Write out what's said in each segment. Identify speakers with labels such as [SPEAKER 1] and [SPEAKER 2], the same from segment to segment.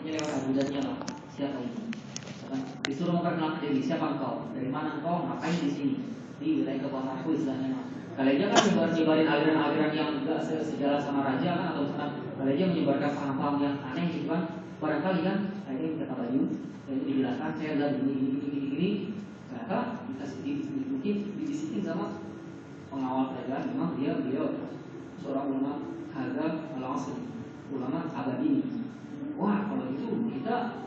[SPEAKER 1] Pokoknya lewat ajudannya lah. Siapa ini? Disuruh memperkenalkan diri. Siapa engkau? Dari mana engkau? Ngapain di sini? Di wilayah kekuasaanku istilahnya. Kalian kan nyebarin aliran-aliran yang enggak sejalan sama raja kan, atau misalkan kalian menyebarkan paham-paham yang aneh gitu kan. Barangkali kan, ini kata baju, itu dijelaskan saya lihat ini. Ternyata mungkin dibisikin sama pengawal kerajaan. Memang beliau seorang ulama hadza al-asr, ulama abadi. Wah, kalau itu kita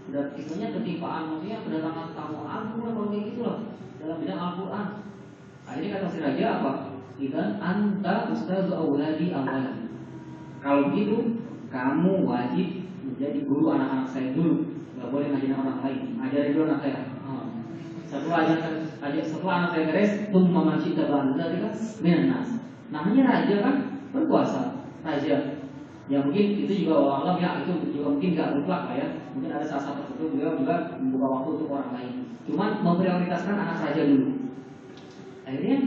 [SPEAKER 1] udah istilahnya ketimpaan, maksudnya kedatangan tamu agung lah kalau kayak gitu lah dalam bidang Al-Quran. Akhirnya kata si raja apa? Idan anta ustadz auladi awalan. Kalau begitu kamu wajib menjadi guru anak-anak saya dulu. Gak boleh ngajarin orang lain. Ajarin dulu anak saya. Setelah anak saya beres, tumma masyita bangsa kita menas. Namanya raja kan berkuasa, raja. Ya mungkin itu juga Allah ya, itu juga mungkin gak mutlak lah ya. Mungkin ada salah satu tertentu beliau juga membuka waktu untuk orang lain. Cuman memprioritaskan anak raja dulu. Akhirnya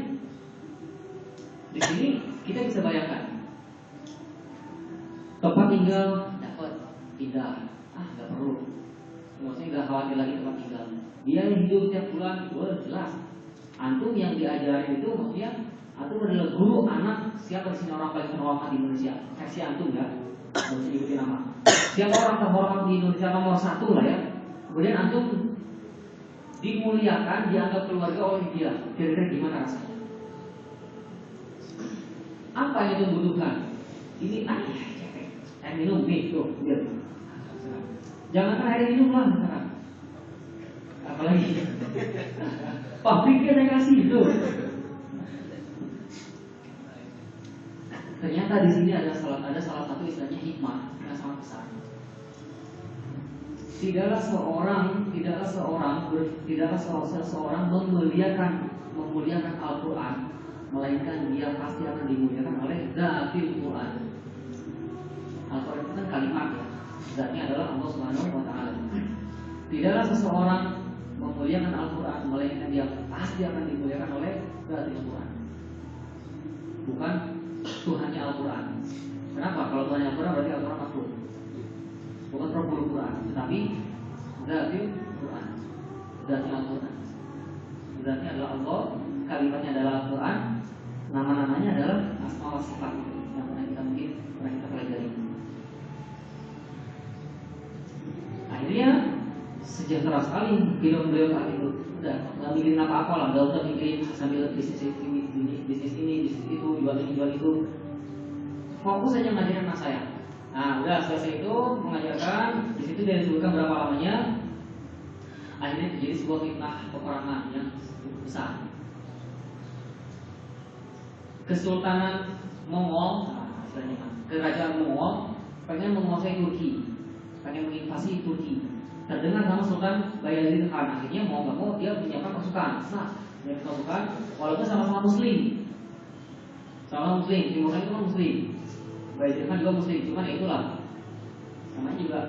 [SPEAKER 1] di sini kita bisa bayangkan tempat tinggal dapat pindah, nggak perlu. Maksudnya nggak khawatir lagi tempat tinggal. Dia hidup tiap bulan, jelas. Antum yang diajarin itu maksudnya antum adalah guru anak siapa di sini orang paling terhormat di Indonesia? Versi antum ya, nggak usah nyebutin nama. Siapa orang terhormat di Indonesia nomor 1 lah ya. Kemudian antum dimuliakan, dianggap keluarga oleh dia. Kira-kira gimana rasanya? Apa yang itu butuhkan? Ini air minum nih, tuh, lihat. Jangankan air minum lah sekarang. Apalagi pabriknya saya kasih itu. Ternyata di sini ada salah satu istilahnya hikmah yang sangat besar. Tidaklah seorang memuliakan Al-Quran, melainkan dia pasti akan dimuliakan oleh Zatil Quran. Al-Quran itu kan kalimat ya, zatnya adalah Allah Subhanahu wa Ta'ala. Tidaklah seseorang memuliakan Al-Quran, melainkan dia pasti akan dimuliakan oleh Zatil Quran, bukan Tuhannya Al-Quran. Kenapa? Kalau Tuhannya Al-Quran berarti Al-Quran makhluk, bukan Rabbul Quran, tetapi Zatil Quran, zatnya Al-Quran. Zatnya adalah Allah, kalimatnya adalah Al-Quran, nama-namanya adalah asma wa sifat yang pernah kita pelajari. Akhirnya sejahtera sekali hidup beliau saat itu. Udah nggak mikirin apa-apa lah, nggak usah mikirin sambil bisnis ini, bisnis itu, jual itu. Fokus saja ngajarin anak saya. Nah, udah selesai itu mengajarkan, di situ dia disebutkan berapa lamanya. Akhirnya terjadi sebuah fitnah peperangan yang besar. Kesultanan Mongol, kerajaan Mongol pengen menguasai Turki, pengen menginvasi Turki. Terdengar nama Sultan Bayezid Khan. Akhirnya mau nggak mau dia menyiapkan pasukan. Dia pasukan, walaupun sama-sama Muslim, Timur Tengah itu kan Muslim. Bayezid Khan juga Muslim, cuman ya itulah, namanya juga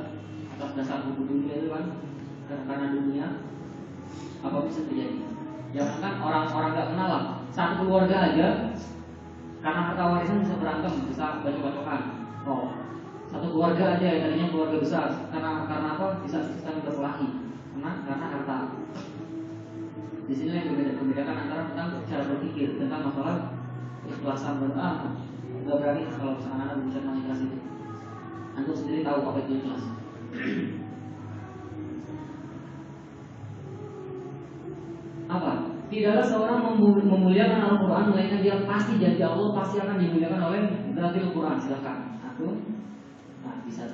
[SPEAKER 1] atas dasar hukum dunia itu kan, karena dunia apa bisa terjadi. Jangan orang-orang nggak kenal lah, satu keluarga aja karena harta warisan bisa berantem, bisa bacok-bacokan. Satu keluarga aja yang tadinya keluarga besar, karena apa? Bisa sistem berkelahi karena harta. Di sini yang membedakan antara tentang cara berpikir tentang masalah ikhlasan berdoa. Gak berani kalau misalnya Anda berbicara tentang ikhlas itu. Anda sendiri tahu apa itu ikhlas. Apa? Tidaklah seorang memuliakan Al-Quran, melainkan dia pasti janji Allah pasti akan dimuliakan oleh Zatil Quran. Silakan. Nah, bisa.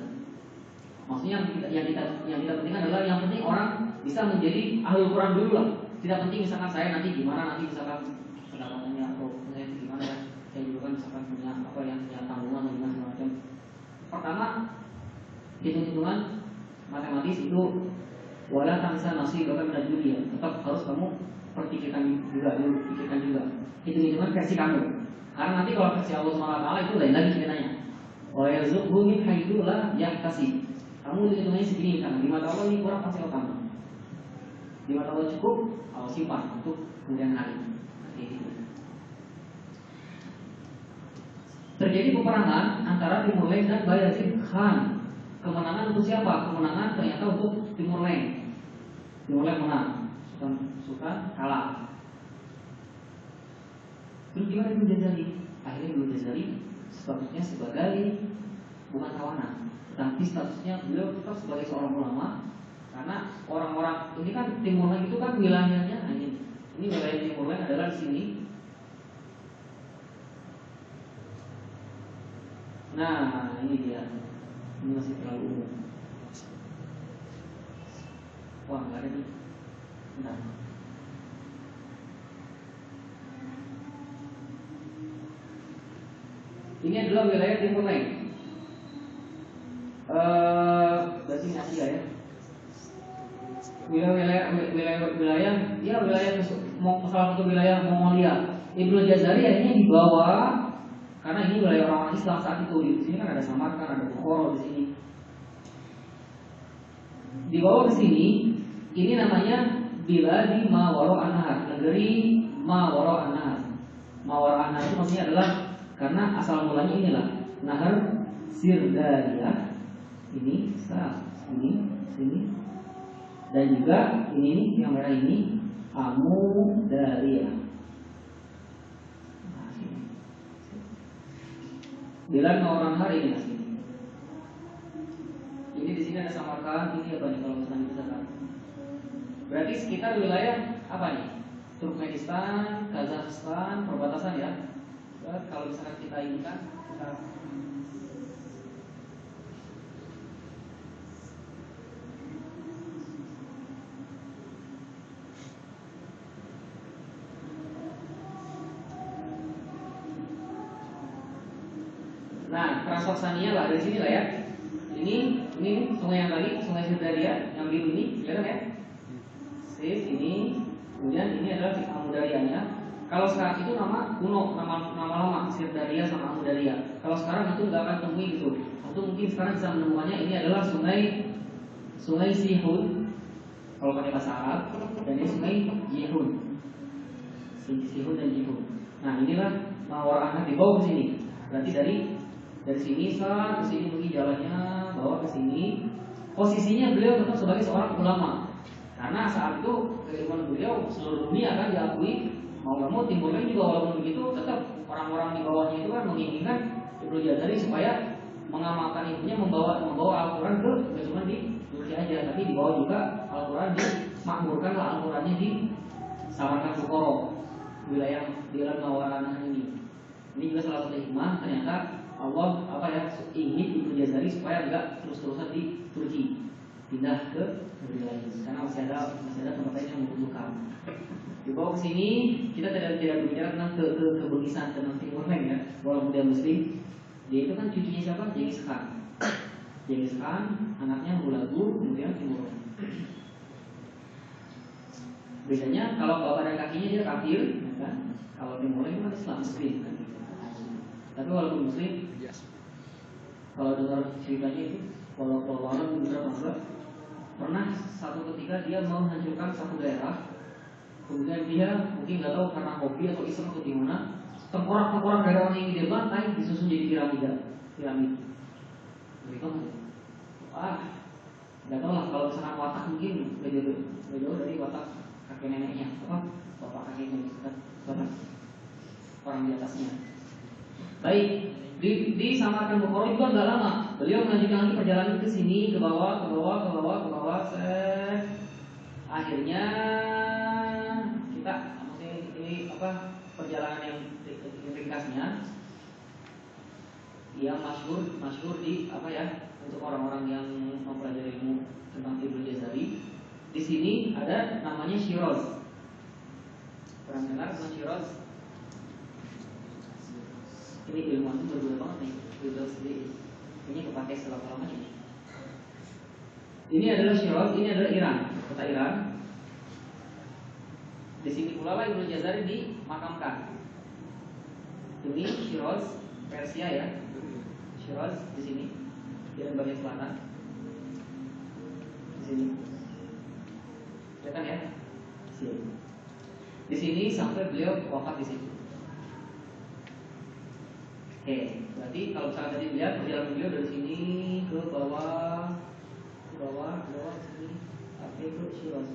[SPEAKER 1] Maksudnya yang kita pentingkan adalah yang penting orang bisa menjadi ahli Quran dulu lah. Tidak penting misalkan saya nanti gimana, nanti misalkan pendapatannya atau saya gimana ya. Saya juga kan misalkan punya apa yang tanggungan atau gimana macam. Pertama, hitung-hitungan matematis itu wala tansa nasibaka minad dunya. Tetap harus kamu pikirkan juga. Hitung-hitungan versi kamu. Karena nanti kalau versi Allah SWT itu lain lagi ceritanya. Wa yarzuqhu min haitsu la yahtasib. Kamu hitungannya segini kan, di mata Allah ini kurang pasti kamu. Di mata Allah cukup, Allah simpan untuk kemudian hari. Terjadi peperangan antara Timur Leste dan Bayezid Khan. kemenangan untuk siapa? Kemenangan ternyata untuk Timur Leste. Timur Leste menang, Sultan kalah. Terus gimana Ibnu Jazari? Akhirnya Ibnu Jazari statusnya sebagai bukan tawanan, tapi statusnya beliau tetap sebagai seorang ulama. Karena orang-orang ini kan Timur Leste itu kan wilayahnya ini wilayah Timur Leste adalah di sini. Nah, ini dia. Ini masih terlalu umum. Wah, nggak ada nih. Bentar. Ini adalah wilayah Timur Leste. Berarti ini Asia ya. Wilayah salah satu wilayah Mongolia. Ibnu Jazari akhirnya dibawa karena ini wilayah orang Islam saat itu. Di sini kan ada Samarkand, ada Bukhara di sini. Dibawa ke sini, ini namanya Biladi Mawaro An-Nahar, negeri Mawaro An-Nahar. Mawaro An-Nahar itu maksudnya adalah karena asal mulanya inilah Nahar Sirdariyah. Ini, sini. Dan juga ini yang merah ini Amudariyah. Nah, sini. Biladi Mawaro An-Nahar ini sini. Ini di sini ada Samarkand, ini apa nih kalau misalnya misalkan? Berarti sekitar wilayah apa nih? Turkmenistan, Kazakhstan, perbatasan ya. Kalau misalkan kita ini kan nah, Transoksania lah dari sini lah ya. Ini sungai yang tadi, sungai Sirdarya yang biru ini, kelihatan ya? Sip, ini, kemudian ini adalah Amudaryanya. Kalau sekarang itu nama kuno, nama lama Sirdarya sama Amudarya. Kalau sekarang itu nggak akan temui gitu. Atau mungkin sekarang bisa menemukannya ini adalah sungai Sihun. Kalau pakai bahasa Arab, dan ini sungai Jihun. Sihun dan Jihun. Nah inilah Mawar Anak dibawa ke sini. Berarti dari sini ke sini mungkin jalannya bawa ke sini. Posisinya beliau tetap sebagai seorang ulama. Karena saat itu keilmuan beliau seluruh dunia kan diakui. Mau nggak mau Timur Leste juga walaupun begitu tetap orang-orang di bawahnya itu kan menginginkan Ibnu Jazari supaya mengamalkan ilmunya, membawa Al-Quran ke cuma di Turki aja, tapi dibawa juga Al-Quran dimakmurkan lah Al-Qurannya di Samarkand Bukhara, wilayah di Mawarana ini. Ini juga salah satu hikmah ternyata Allah ingin Ibnu Jazari supaya enggak terus-terusan di Turki, pindah ke negeri lain karena masih ada tempat lain yang membutuhkan. Dibawa ke sini, kita tidak berbicara tentang kebegisan tentang Timur Leste ya. Walaupun dia Muslim, dia itu kan cucunya siapa? Genghis Khan. Genghis Khan, anaknya Hulagu, kemudian Timur Leste. Bedanya kalau bapak dan kakinya dia kafir, ya kan? Kalau Timur Leste kan Islam Muslim kan. Tapi walaupun Muslim, kalau dengar ceritanya itu, kalau orang beberapa pernah satu ketika dia mau menghancurkan satu daerah. Kemudian dia mungkin nggak tahu karena hobi atau iseng atau gimana, tengkorak daerah yang dia bantai disusun jadi piramid. Begitu nggak tahu lah kalau misalkan watak mungkin nggak jauh dari watak kakek neneknya, bapak kakeknya gitu kan, orang di atasnya. Baik, di Samarkand Bukhara juga nggak lama. Beliau melanjutkan lagi perjalanan ke sini, ke bawah. Akhirnya kita ini perjalanan yang ringkasnya yang masyhur di untuk orang-orang yang mempelajari ilmu tentang Ibnu Jazari. Di sini ada namanya Shiraz. Pernah dengar tentang Shiraz? Ini ilmuwan itu berbeda banget nih, beda sendiri. Ini kepakai selama-lamanya nih. Ini adalah Shiraz, ini adalah Iran, kota Iran. Di sini pula lah Ibnu Jazari dimakamkan. Ini Shiraz, Persia ya. Shiraz di sini, di bagian selatan. Di sini. Kelihatan ya? Sini. Di sini sampai beliau wafat di situ. Oke, Berarti kalau misalkan tadi lihat perjalanan beliau dari sini ke bawah, sini sampai ke Syiraz,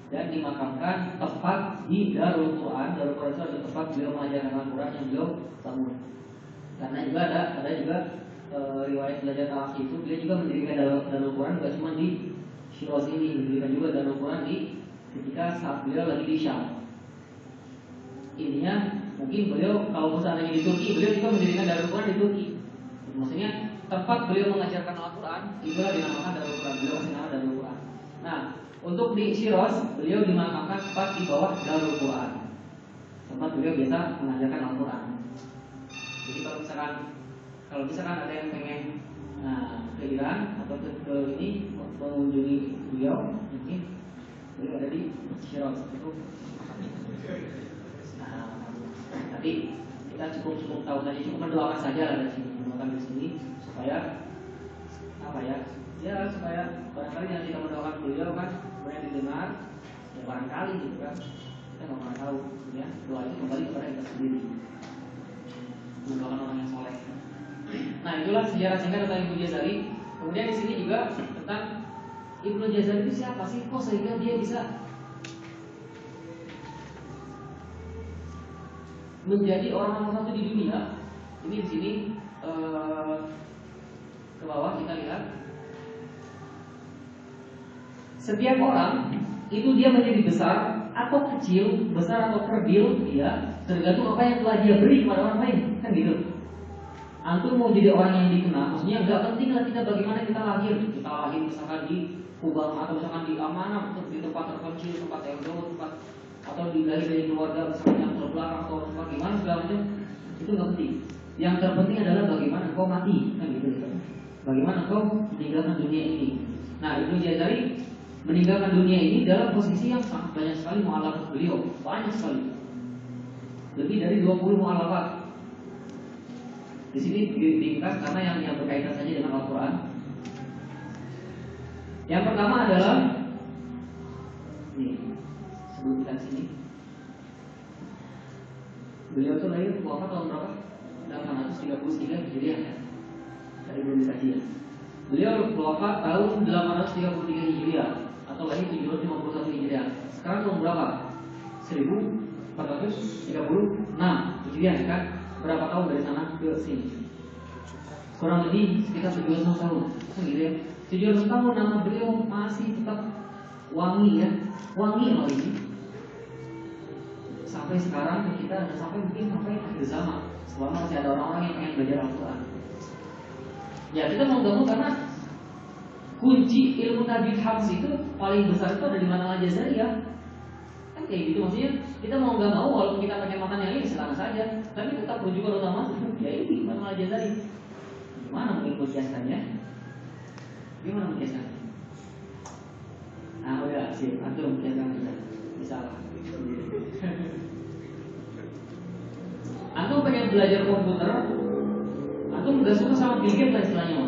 [SPEAKER 1] dan dimakamkan tepat di Darul Quran. Darul Quran itu adalah tempat beliau mengajarkan Al-Quran yang beliau bangun. Karena juga ada juga riwayat belajar talaki itu beliau juga mendirikan Darul Quran bukan cuma di Syiraz ini, mendirikan juga Darul Quran di ketika saat beliau lagi di Syam. Intinya mungkin beliau kalau misalnya di Turki, beliau juga mendirikan Darul Quran di Turki. Maksudnya tempat beliau mengajarkan Al-Quran itulah dinamakan Darul Quran. Beliau kasih nama Darul Quran. Nah, untuk di Syiraz beliau dimakamkan tepat di bawah Darul Quran, tempat beliau biasa mengajarkan Al-Quran. Jadi kalau misalkan ada yang pengen ke Iran atau ke ini mengunjungi beliau, mungkin beliau ada di Syiraz itu. Tapi kita cukup tahu saja, cukup mendoakan saja lah dari sini, mendoakan di sini supaya supaya barangkali yang kita mendoakan beliau kan kemudian didengar, ya barangkali gitu kan, kita nggak pernah tahu, ya doa itu kembali kepada kita sendiri, mendoakan orang yang soleh. Nah itulah sejarah singkat tentang Ibnu Jazari. Kemudian di sini juga tentang Ibnu Jazari itu siapa sih, kok sehingga dia bisa menjadi orang nomor satu di dunia. Ini di sini ke bawah kita lihat. Setiap orang itu dia menjadi besar atau kecil, besar atau kerdil, ya tergantung apa yang telah dia beri kepada orang lain, kan gitu. Antum mau jadi orang yang dikenal, maksudnya nggak penting lah kita bagaimana kita lahir misalkan di Kubang atau misalkan di Amanah, di tempat terpencil, tempat yang jauh, tempat atau dilahir dari keluarga misalkan yang terbelakang atau bagaimana segala macam, itu nggak penting. Yang terpenting adalah bagaimana kau mati, kan gitu. Bagaimana kau meninggalkan dunia ini. Nah Ibnu Jazari meninggalkan dunia ini dalam posisi yang sangat banyak sekali mu'alafat beliau, banyak sekali, lebih dari 20 mu'alafat. Di sini diringkas karena yang berkaitan saja dengan Al-Quran. Yang pertama adalah ini, sebelum kita sini, beliau itu lahir wafat tahun berapa? 833 Hijriah ya. Dari belum dikaji ya. Beliau wafat tahun 833 Hijriah atau lahir 751 Hijriah. Sekarang tahun berapa? 1436 Hijriah kan? Berapa tahun dari sana ke sini? Kurang lebih sekitar 700 tahun. Gitu ya. 700 tahun nama beliau masih tetap wangi ya. Wangi loh ini. Sampai sekarang kita dan mungkin sampai akhir zaman, selama masih ada orang-orang yang pengen belajar Al-Quran. Ya kita mau gak mau, karena kunci ilmu tajwid hafz itu paling besar itu ada di mana Al-Jazari ya. Kan kayak gitu, maksudnya kita mau gak mau walaupun kita pakai matan yang ini silakan saja, tapi tetap rujukan utama ya ini mana Al-Jazari. Gimana mengkiaskannya? Gimana mengkiaskannya? Nah udah sih, antum mengkiaskan kita. Misalnya antum pengen belajar komputer, antum gak suka sama Bill Gates lah istilahnya,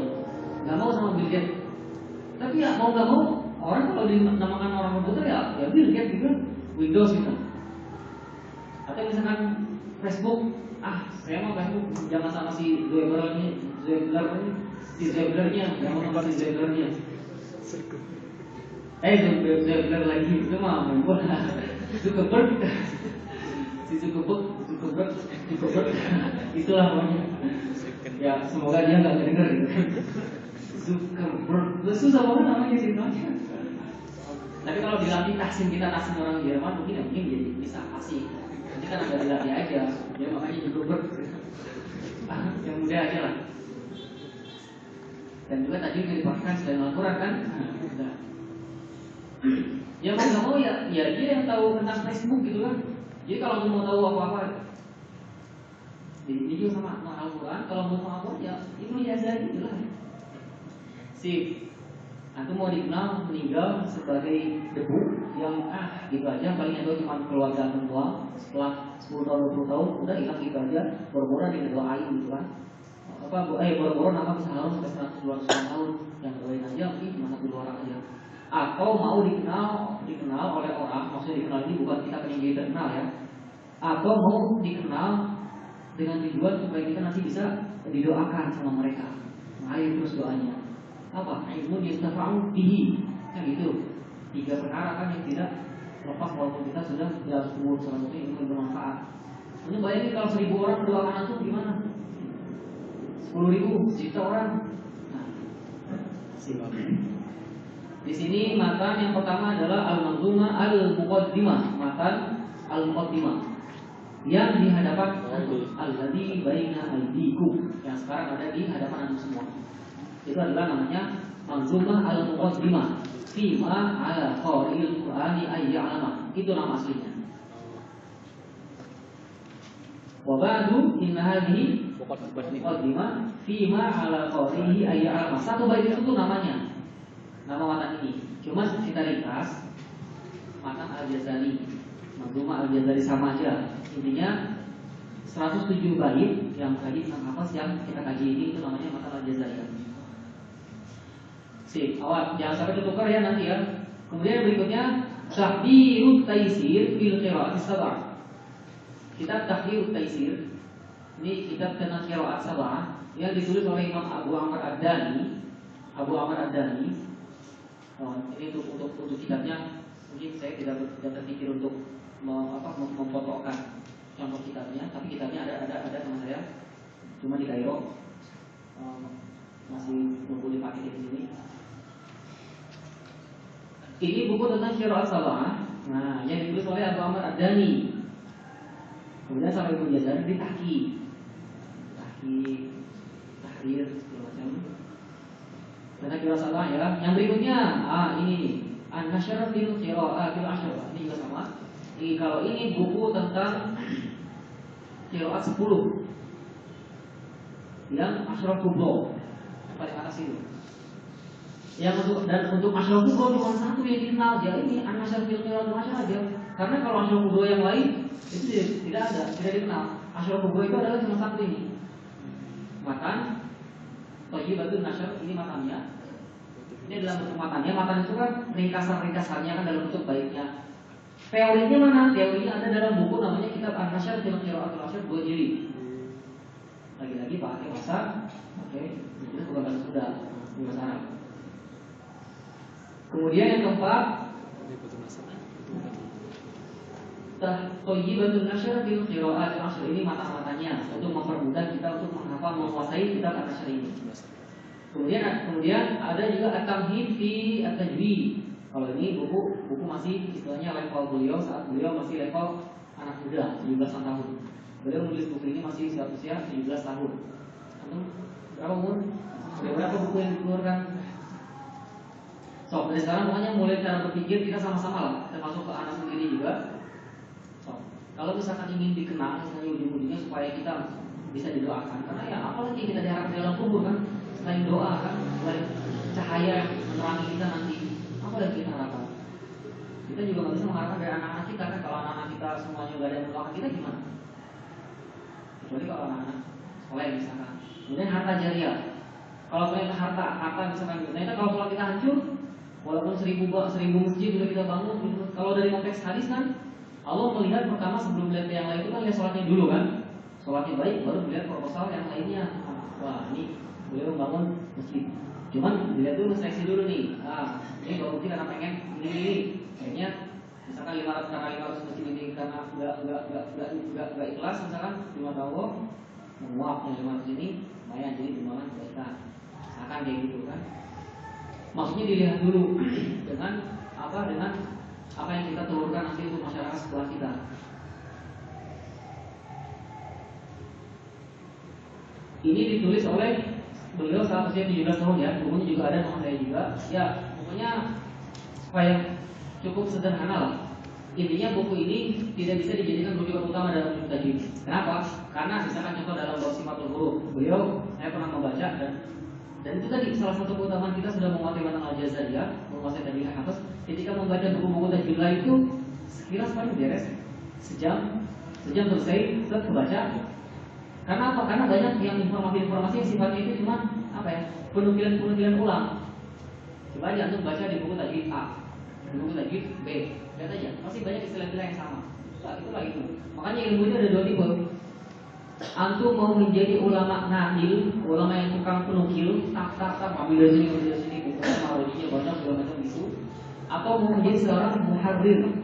[SPEAKER 1] gak mau sama Bill Gates. Tapi ya mau gak mau, orang kalau dinamakan orang komputer ya Bill Gates gitu, Windows gitu. Atau misalkan Facebook, saya mau Facebook jangan sama si Zuckerberg-nya, jangan sama si Zuckerberg-nya. Zuckerberg lagi itu mah Zuckerberg, si Zuckerberg itulah namanya. Ya semoga dia nggak kedenger gitu. Zuckerberg, susah banget namanya sih namanya. Tapi kalau dilatih taksim orang Jerman mungkin jadi bisa kasih. Nanti kan ada dilatih aja, ya makanya Zuckerberg. Yang mudah aja lah. Dan juga tadi dipakai selain Al-Quran kan. Ya mau nggak mau ya dia yang tahu tentang Facebook gitu kan. Jadi kalau mau tahu apa-apa, jadi juga sama Al-Quran. Kalau mau Al-Quran ya Ibnu Jazari gitu lah. Sip. Aku mau dikenal meninggal sebagai debu yang gitu aja, paling itu cuma keluarga tertua. Setelah 10 tahun 20 tahun udah hilang gitu aja, boro-boro didoain gitu kan. Boro-boro nama bisa harus sampai 100-200 tahun, yang doain aja mungkin cuma 1-2 orang aja. Atau mau dikenal oleh orang, maksudnya dikenal ini bukan kita pengen jadi terkenal ya, atau mau dikenal dengan tujuan supaya kita nanti bisa didoakan sama mereka. Mengalir terus doanya. Apa? Ilmu yastafa'u bihi. Kan gitu. 3 perkara kan yang tidak lepas walaupun kita sudah dalam umur 100 ilmu yang bermanfaat. Ini bayangin kalau 1000 orang berdoakan antum gimana? 10.000, juta orang. Nah, di sini matan yang pertama adalah al-manzumah al-muqaddimah, matan al-muqaddimah yang di hadapan alladzi baina aydikum, yang sekarang ada di hadapan antum semua. Itu adalah namanya manzumah al-muqaddimah fima ala qari'il qur'ani ayya'lama. Itu nama aslinya. Wa ba'du inna hadhihi muqaddimah fima ala qari'ihi ayya'lama. Satu bait itu tuh namanya. Nama matan ini. Cuma kita ringkas. Matan Al-Jazari, manzumah Al-Jazari sama aja. Intinya 107 bait yang tadi tentang apa yang kita kaji ini itu namanya matan Al-Jazari. Sip, awal jangan sampai tertukar ya nanti ya. Kemudian berikutnya Tahdirut Taisir fil Qira'at Sab'ah. Kitab Tahdirut Taisir ini kitab tentang qiraat sab'ah yang ditulis oleh Imam Abu Amr Ad-Dani. Ini untuk kitabnya mungkin saya tidak terpikir untuk memfotokan contoh kitabnya, tapi kitabnya ada sama saya, cuma di Kairo, masih nunggu dipakai di sini. Ini buku tentang qiraat sab'ah, nah yang ditulis oleh Abu Amr Ad-Dani. Kemudian sampai Ibnu Jazari di tahrir segala macam. Tentang qiraat sab'ah ya. Yang berikutnya, ini nih, An-Nashr fil Qira'atil Ashrah. Ini juga sama. Kalau ini buku tentang qiraat 10 yang Ashraf Kubro paling atas itu. Yang untuk Ashraf Kubro cuma satu yang dikenal, jadi ini An-Nashr fil Qira'atil Ashrah aja. Karena kalau Ashraf Kubro yang lain itu tidak dikenal. Ashraf Kubro itu adalah cuma satu ini. Matan Thayyibatun Nashr, ini matannya. Ini adalah bentuk matannya. Matan itu kan ringkasan-ringkasannya kan dalam bentuk baiknya. Teorinya mana? Teorinya ada dalam buku namanya Kitab An-Nashr fil Qira'atil Ashrah 2 jilid. Lagi-lagi pakai bahasa itu bukan bahasa Sunda, bahasa Arab. Kemudian yang keempat, Thayyibatun Nashr fil Qira'atil Ashrah, ini mata-matanya untuk mempermudah kita untuk menghafal, menguasai Kitab An-Nashr ini. Kemudian ada juga At-Tamhid fi At-Tajwid. Kalau ini buku masih istilahnya level beliau saat beliau masih level anak muda, 17 tahun. Beliau menulis buku ini masih usia 17 tahun. Berapa umur? Berapa buku yang dikeluarkan? Dari sekarang pokoknya mulai cara berpikir kita sama-sama lah, termasuk ke anak sendiri juga. Kalau misalkan ingin dikenal, misalnya ujung-ujungnya supaya kita bisa didoakan, karena ya apalagi kita diharapkan dalam kubur kan, selain doa kan, selain cahaya yang menerangi kita nanti, apa yang kita harapkan? Kita juga nggak bisa mengharapkan dari anak-anak kita kan, kalau anak-anak kita semuanya nggak ada yang mendoakan kita gimana? Kecuali kalau anak-anak sekolah misalkan. Kemudian harta jariah. Kalau punya harta misalkan, ternyata kalau sholat kita hancur, walaupun 1000 masjid sudah kita bangun, kalau dari konteks hadis kan, Allah melihat pertama sebelum melihat yang lain itu kan lihat sholatnya dulu kan. Sholatnya baik, baru melihat proposal yang lainnya. Wah, ini beliau membangun masjid. Cuman dilihat dulu, seleksi dulu nih. Ini kalau bukti karena pengen ini. Kayaknya misalkan 500 masjid ini karena nggak ikhlas, misalkan 5 tahun menguap yang 500 ini, lumayan jadi timbangan kebaikan. Misalkan kayak gitu kan. Maksudnya dilihat dulu dengan apa yang kita telurkan nanti untuk masyarakat setelah kita. Ini ditulis oleh beliau saat usia 17 tahun ya. Bukunya juga ada sama saya juga. Ya, pokoknya supaya cukup sederhana lah. Intinya buku ini tidak bisa dijadikan rujukan utama dalam ilmu tajwid. Kenapa? Karena misalkan contoh dalam bab Sifatul Huruf, saya pernah membaca dan itu tadi salah satu keutamaan kita sudah menguasai matan Al-Jazari ya, menguasai tajwid hafaz. Ketika membaca buku-buku tajwid lain itu sekilas paling beres sejam selesai, set kebaca. Karena apa? Karena banyak yang informasi yang sifatnya itu cuma penukilan ulang. Coba aja untuk baca di buku tajwid A, di buku tajwid B, lihat aja, masih banyak istilah-istilah yang sama. Itulah itu. Makanya ilmu itu ada 2 tipe. Antum mau menjadi ulama nahil, ulama yang tukang penukil, tak ambil dari sini, bukunya marodinya banyak segala macam gitu, atau mau menjadi seorang muharrir.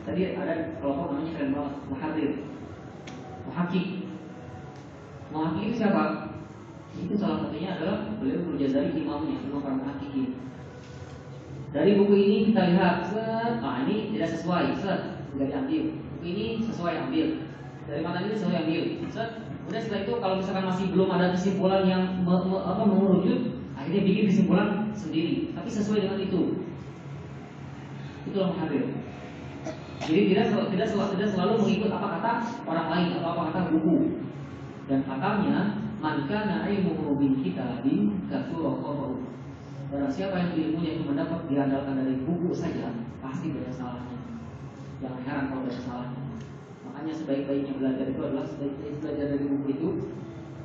[SPEAKER 1] Tadi ada kelompok namanya keren banget, muharrir, muhaqqiq. Muhaqqiq itu siapa? Itu salah satunya adalah beliau Ibnu Jazari, imamnya, imam para muhaqqiqin. Dari buku ini kita lihat, ini tidak sesuai, tidak diambil. Buku ini sesuai ambil. Dari mana ini sesuai ambil. Kemudian setelah itu kalau misalkan masih belum ada kesimpulan yang mengerucut, akhirnya bikin kesimpulan sendiri, tapi sesuai dengan itu. Itulah muharrir. Jadi tidak selalu mengikut apa kata orang lain atau apa kata buku. Dan katanya, man kana ilmuhu min kitabin katsura khata'u. Barang siapa yang ilmunya itu mendapat diandalkan dari buku saja, pasti banyak salahnya. Jangan heran kalau banyak salahnya. Makanya sebaik-baiknya belajar itu adalah sebaik-baiknya belajar dari buku itu.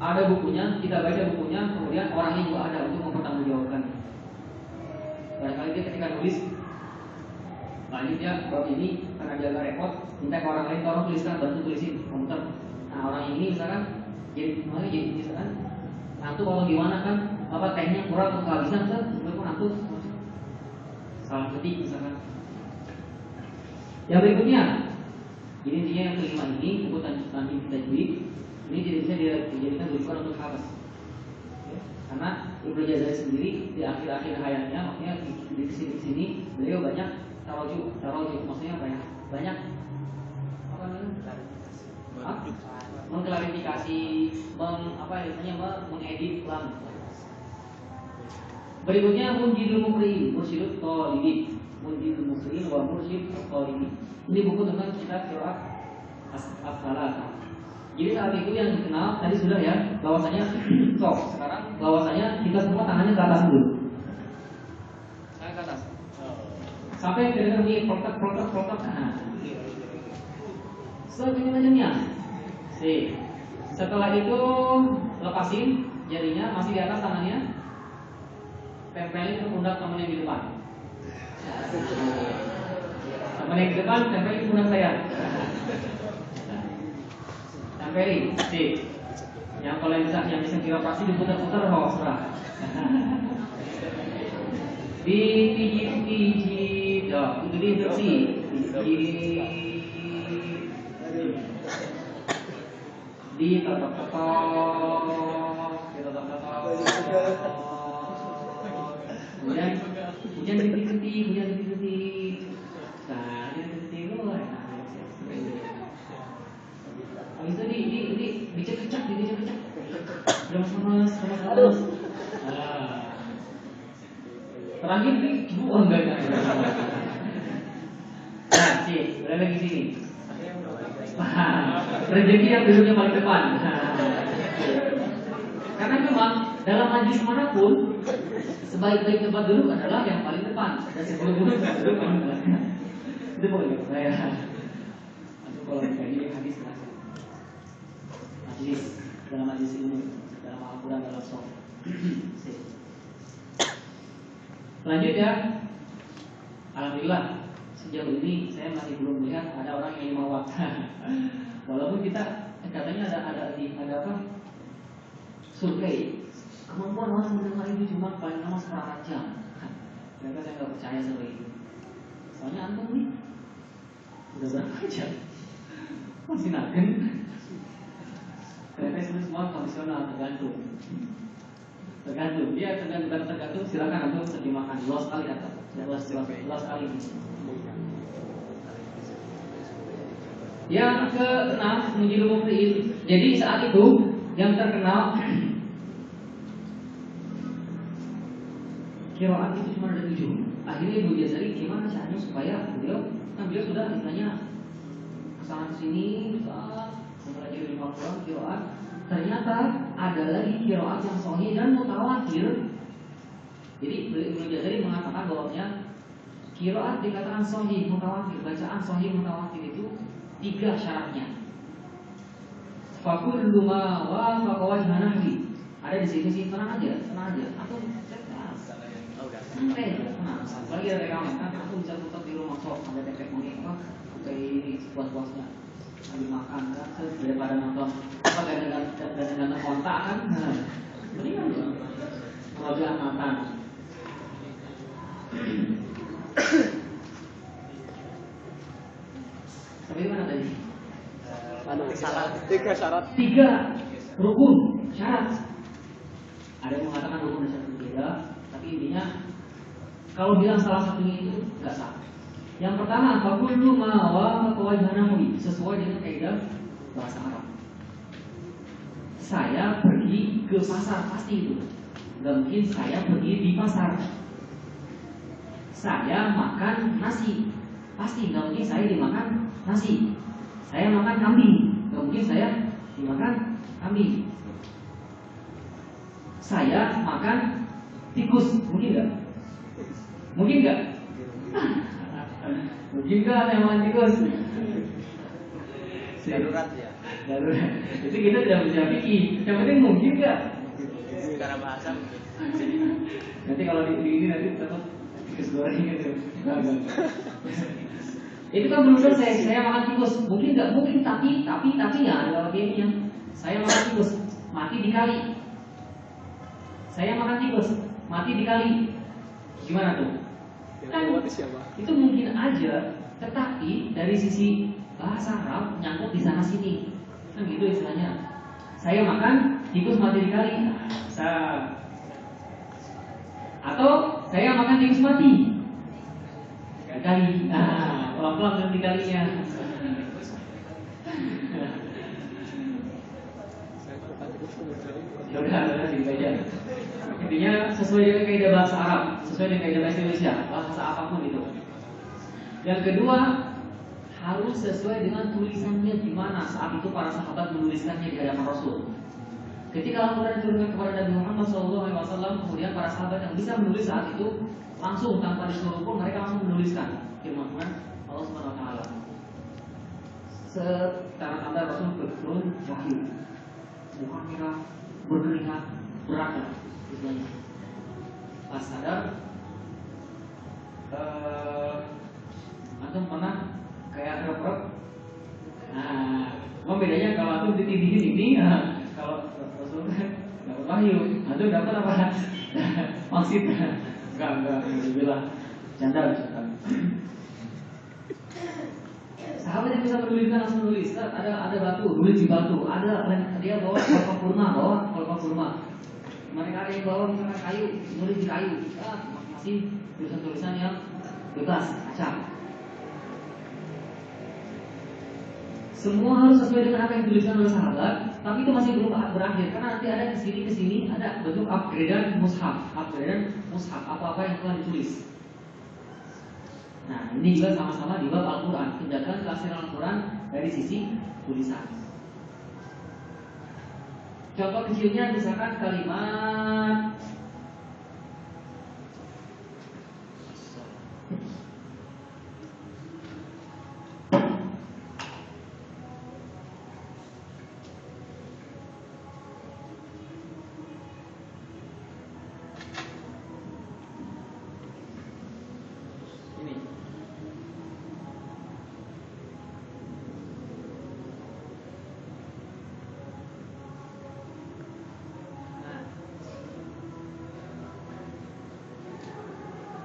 [SPEAKER 1] Ada bukunya, kita baca bukunya, kemudian orangnya juga ada untuk mempertanggungjawabkannya. Barangkali dia ketika nulis, lanjut ya bab ini karena dia agak repot, minta ke orang lain tolong tuliskan, bantu tulisin komputer. Nah orang yang ini misalkan jadi misalkan ngantuk kalau gimana kan, apa tehnya kurang atau kehabisan, pun ngantuk, salah ketik misalkan. Yang berikutnya, jadi intinya yang kelima ini buku Tanbih Tajwid ini tidak bisa dijadikan rujukan untuk hafaz. Karena Ibnu Jazari sendiri di akhir-akhir hayatnya, maksudnya di sini beliau banyak taroju, maksudnya apa ya? Banyak apa namanya? Mengklarifikasi, mengedit ulang. Berikutnya Munjidul Muqri'in, Mursyidut Thalibin. Munjidul Muqri'in wa Mursyidut Thalibin. Ini buku tentang kitab qiraat as-salatah. Jadi saat itu yang dikenal tadi sudah ya, bahwasanya sekarang bahwasanya kita semua tangannya ke atas dulu. Tangan ke atas. Sampai kedengar bunyi protek. Nah. Sekencang-kencangnya. Setelah itu lepasin jarinya, masih di atas tangannya, tempelin ke pundak teman yang di depan. Teman yang di depan tempelin ke pundak saya. Tempelin, Yang kalau yang bisa kiropraktik diputar-putar bawa serah. Dipijit-pijit, itu diinstruksi. Ditotok-totok, kemudian diketik. Nah, diketik loh. Habis itu dicek-cek. Lemes. Nah. Terakhir dibuang enggak. Nah, berada lagi sini. Rezeki yang duduknya paling depan. Karena memang dalam majlis manapun sebaik-baik tempat duduk adalah yang paling depan, dan sebelum-sebelum duduk paling belakang. Itu boleh saya. Atau kalau kayak hadis lah. Majlis dalam majlis ilmu, dalam Al-Quran, dalam sholat. Lanjut ya. Alhamdulillah sejauh ini saya masih belum melihat ada orang yang 5 waktu. Walaupun kita katanya ada apa? Survei kemampuan orang mendengar itu cuma paling lama setengah jam. Ternyata saya nggak percaya sama itu. Soalnya antum nih udah berapa jam masih nagen. Ternyata semua kondisional, tergantung. Dia tergantung. Silakan antum terjemahkan luas kali atau luas kali. Yang ke-6 Munjidul Muqri'in. Jadi saat itu yang terkenal qiraat itu cuma ada 7. Akhirnya Ibnu Jazari gimana caranya supaya beliau sudah istilahnya kesana sini mempelajari Al-Quran qiraat. Ternyata ada lagi qiraat yang sahih dan mutawatir. Jadi Ibnu Jazari mengatakan bahwasanya qiraat dikatakan sahih mutawatir, bacaan sahih mutawatir itu 3 syaratnya. Fakullu ma wafaqa wajha nahwi. Ada di situ sih, tenang aja. Atau santai, tenang. Lagi ada rekaman kan, aku bisa tutup di rumah sok sampai tepek mungkin apa, sampai ini puas-puasnya. lagi makan kan, daripada nonton apa dengan kontak kan, mendingan melalui amatan. Sampai mana tadi? Tiga rukun syarat. Ada yang mengatakan rukun dan syarat berbeda, tapi intinya kalau bilang salah satunya itu nggak sah. Yang pertama, fakullu ma wa wajhanahu, sesuai dengan kaidah bahasa Arab. Saya pergi ke pasar, pasti itu. Nggak mungkin saya pergi di pasar. Saya makan nasi, pasti nggak mungkin saya dimakan nasi. Saya makan kambing, nggak mungkin saya dimakan kambing. Saya makan tikus, mungkin nggak? Mungkin nggak? Mungkin nggak saya makan tikus?
[SPEAKER 2] Darurat ya.
[SPEAKER 1] Darurat. Itu kita tidak bisa pikir. Yang penting mungkin nggak?
[SPEAKER 2] Secara bahasa mungkin.
[SPEAKER 1] Nanti kalau di ini nanti tetap tikus goreng gitu. Itu kan belum selesai. Saya makan tikus, mungkin nggak? Mungkin, tapi ya ada bagiannya. Saya makan tikus, mati dikali. Saya makan tikus, mati dikali. Gimana tuh? Kan itu mungkin aja, tetapi dari sisi bahasa Arab nyangkut di sana sini. Kan gitu istilahnya. Saya makan tikus mati dikali. Atau saya makan tikus mati dikali. Nah, pelan-pelan dengan dikalinya. Udah dibaca. Intinya sesuai dengan kaidah bahasa Arab, sesuai dengan kaidah bahasa Indonesia, bahasa apapun itu. Yang kedua, harus sesuai dengan tulisannya gimana saat itu para sahabat menuliskannya di hadapan Rasul. Ketika Al-Quran diturunkan kepada Nabi Muhammad SAW, kemudian para sahabat yang bisa menulis saat itu langsung tanpa disuruh pun mereka langsung menuliskan firman Allah Subhanahu Wa Taala. Secara tanda Rasul berturun wahyu, muka merah, berkeringat, berat lah istilahnya. Pas sadar, antum pernah kayak rep-rep. Nah, cuma bedanya kalau antum ditindihin ini, kalau Rasul dapat wahyu, antum dapat apa? Maksud enggak dibilang canda misalkan. Sahabat yang bisa menuliskan langsung menulis. Ada batu, tulis di batu. Ada dia bawa kolpa kurma. Mereka ada yang bawa misalkan kayu, nulis di kayu. Masih tulisan-tulisan yang bebas, acak. Semua harus sesuai dengan apa yang dituliskan oleh sahabat, tapi itu masih belum berakhir karena nanti ada kesini ada bentuk upgradean mushaf, apa-apa yang telah ditulis. Nah, ini juga sama-sama di bab Al-Quran, tindakan tafsir Al-Quran dari sisi tulisan. Contoh kecilnya misalkan kalimat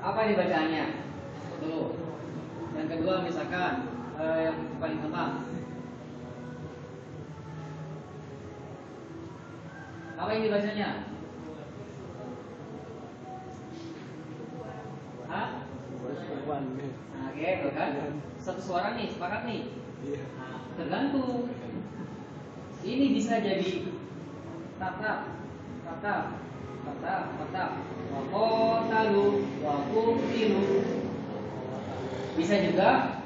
[SPEAKER 1] apa ini bacaannya? Dulu. Yang kedua misalkan yang paling gampang. Apa ini bacanya? Hah? Oke, kan? Satu suara nih, sepakat nih. Nah, tergantung. Ini bisa jadi tatap. Wakotalu, wakutilu. Bisa juga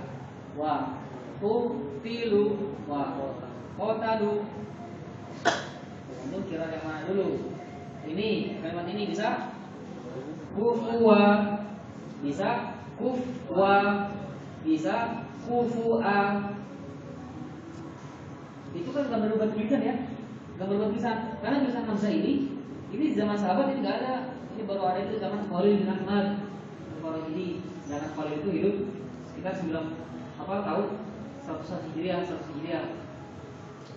[SPEAKER 1] wakutilu, wakotalu. Tergantung kira yang mana dulu. Ini kalimat ini bisa kufuwa, bisa kufwa, bisa kufua. Itu kan gambar berubah tulisan ya, gambar berubah tulisan. Karena tulisan Hamzah ini zaman sahabat ini nggak ada. Ini baru ada itu zaman Khalil bin Ahmad. Baru ini zaman Khalil itu hidup sekitar 9 tahun 100 Hijriah.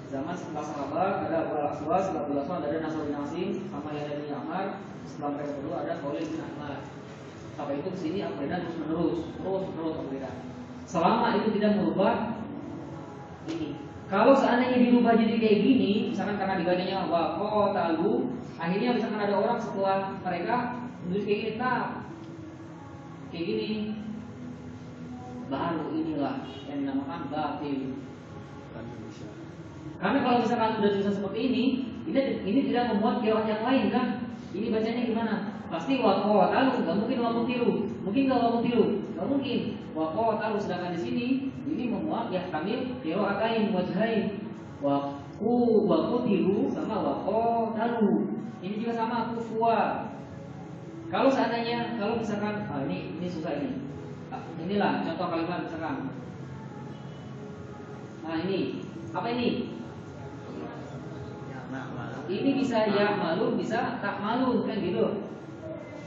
[SPEAKER 1] Zaman setelah sahabat ada Abu Al-Aswas, setelah Abu Al-Aswas ada Nasr bin Asim, sama yang bin Ya'mar. Setelah mereka berdua ada Khalid bin Ahmad. Sampai itu kesini akidah terus menerus akidah. Selama itu tidak merubah ini. Kalau seandainya dirubah jadi kayak gini, misalkan karena dibacanya wa qatalu, akhirnya misalkan ada orang setelah mereka menulis kayak gini, kayak gini, baru inilah yang dinamakan batil. Karena kalau misalkan sudah tulisan seperti ini tidak membuat qiraat yang lain kan? Ini bacanya gimana? Pasti wa qatalu, nggak mungkin wa qutilu. Mungkin nggak wa qutilu? Nggak mungkin. Wa qatalu, sedangkan di sini ini memuat yahtamil qiraatain wajhain. Wa qutilu sama wa qatalu. Ini juga sama kufuwa. Kalau seandainya kalau misalkan ini susah ini. Inilah contoh kalimat misalkan. Nah, ini apa ini? Ini bisa ya malun, bisa tak malun kan gitu.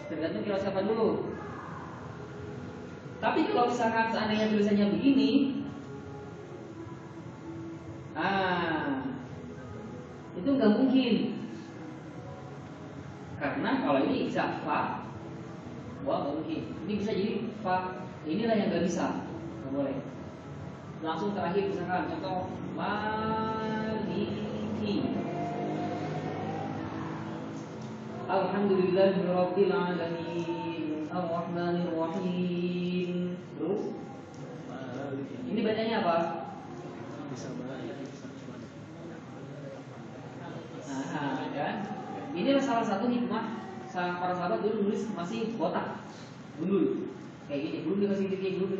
[SPEAKER 1] Tergantung kira siapa dulu. Tapi kalau misalkan seandainya tulisannya begini, itu nggak mungkin. Karena kalau ini bisa fa, wah nggak mungkin. Ini bisa jadi fa. Inilah yang nggak bisa, nggak boleh. Langsung terakhir misalkan contoh maliki. Alhamdulillahirabbil alamin arrahmanir rahim. Terus ini bacanya apa? Nah, kan? Ini salah satu hikmah para sahabat dulu nulis masih kotak, gundul kayak gini, belum dikasih titik, belum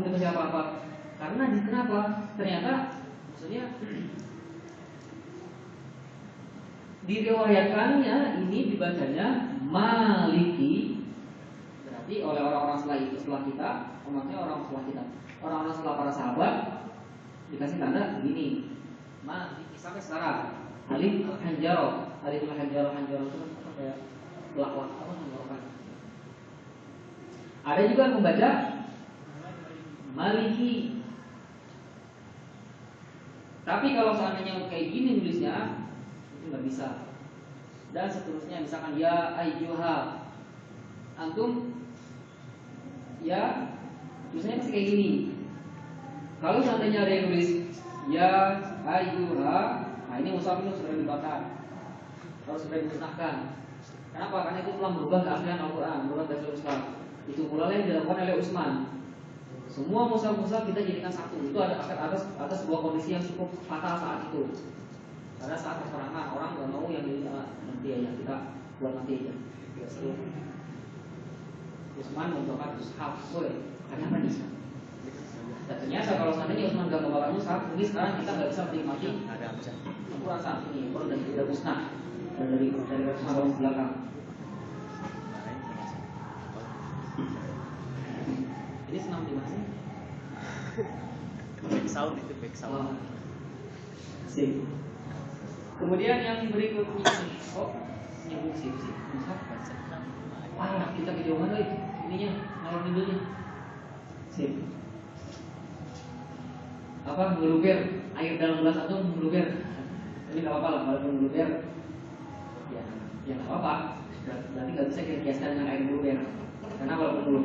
[SPEAKER 1] dikasih apa-apa. Karena kenapa? Ternyata maksudnya diriwayatkannya ini dibacanya maliki, berarti oleh orang-orang setelah kita, maksudnya orang-orang setelah para sahabat dikasih tanda begini maliki sampai sekarang. Alif hanjaro itu kayak belak-belak apa namanya? Ada juga yang membaca maliki. Tapi kalau seandainya kayak gini nulisnya itu nggak bisa. Dan seterusnya misalkan ya ayyuha, antum ya tulisannya pasti kayak gini. Kalau seandainya ada yang nulis ya ayyuha, nah ini mushaf ini sudah dibakar, harus sudah dimusnahkan. Kenapa? Karena itu telah merubah keaslian Al-Quran, merubah bahasa mushaf. Itu pula yang dilakukan oleh Utsman. Semua mushaf-mushaf kita jadikan satu. Itu ada atas sebuah kondisi yang cukup fatal saat itu. Pada saat peperangan orang nggak mau yang ini nanti aja kita buat nanti aja. Utsman membakar mushaf. Woi, ada apa nih? Dan ternyata kalau seandainya Utsman nggak membakar mushaf, ini sekarang kita nggak bisa menikmati. Aku rasa ini kalau dari tidak musnah dan dari ratusan belakang. Ini senang di mana sih?
[SPEAKER 2] Back sound itu back sound.
[SPEAKER 1] Sip. Kemudian yang berikutnya, nyambung sip. Kita kejauhan lagi. Ininya, ngalor ngidulnya. Sip. Apa? Ngeluber air dalam gelas atau ngeluber? Ini nggak apa-apa lah kalau ngeluber. Ya nggak apa-apa. Berarti nggak bisa kita kiaskan dengan air ngeluber. Karena kalau ngeluber